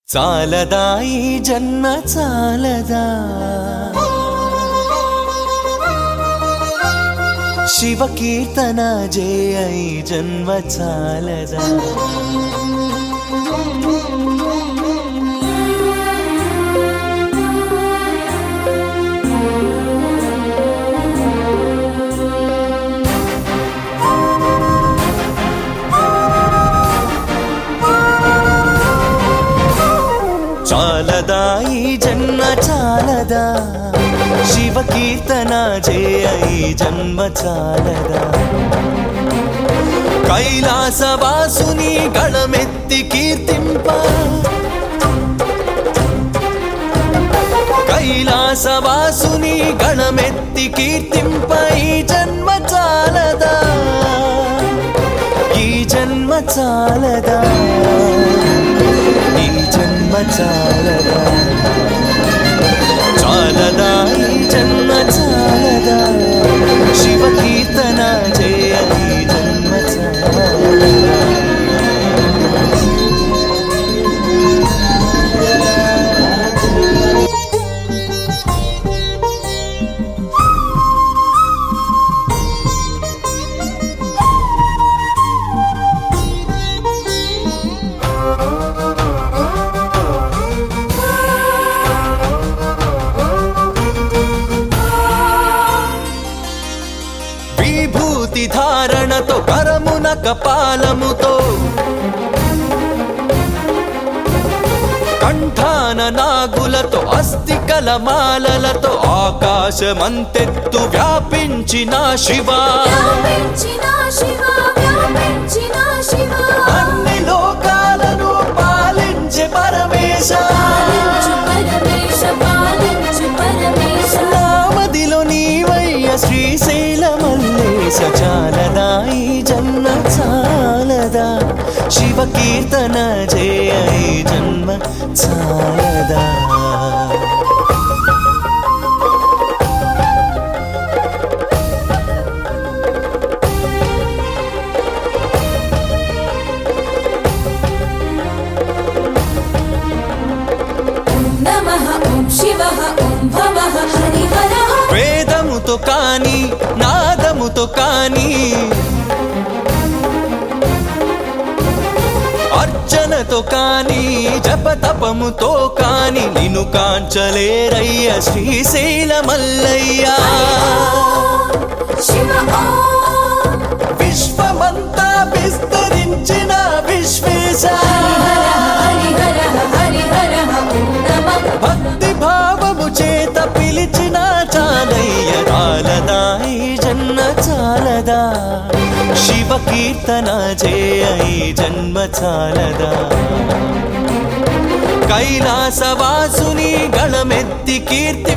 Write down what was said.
చాలదా ఈ జన్మ చాలదా శివ కీర్తన జయ ఈ జన్మ చాలదా చాలదా ఈ జన్మ చాలదా శివ కీర్తన జయ ఈ జన్మ చాలదా కైలాసవాసుని గణమెత్తి కీర్తింప కైలాసవాసుని గణమెత్తి కీర్తింప ఈ జన్మ చాలదా ఈ జన్మ చాలదా ఈ జన్మ చాలదా చాలదా ఈ జన్మ చాలదా శివ కీర్తన జయ ఈ జన్మ చాలదా విభూతి ధారణతో కరమున కపాలముతో కంఠాన నాగులతో అస్థికల మాలలతో ఆకాశమంతెత్తు వ్యాపించిన శివా అన్ని లోకాలను పాలించే పరమేశ నామదిలో నీవయ్య శ్రీశైల మల్లేశ చాలదా ఈ జన్మ చాలదా శివ కీర్తన జయ ఈ జన్మ చాలదా వేదముతో కాని నాదముతో కాని అర్చనతో కాని జపతపముతో కాని నిన్ను కాంచలేరయ్య శ్రీశైల మల్లయ్య విశ్వమంతా విస్తరించిన విశ్వేశ భక్తి భావము చేత పిలిచిన చాలయ్య చాలదా ఈ జన్మ చాలదా శివ కీర్తన జయ ఈ జన్మ చాలదా కైలాసవాసుని గణమెత్తి కీర్తి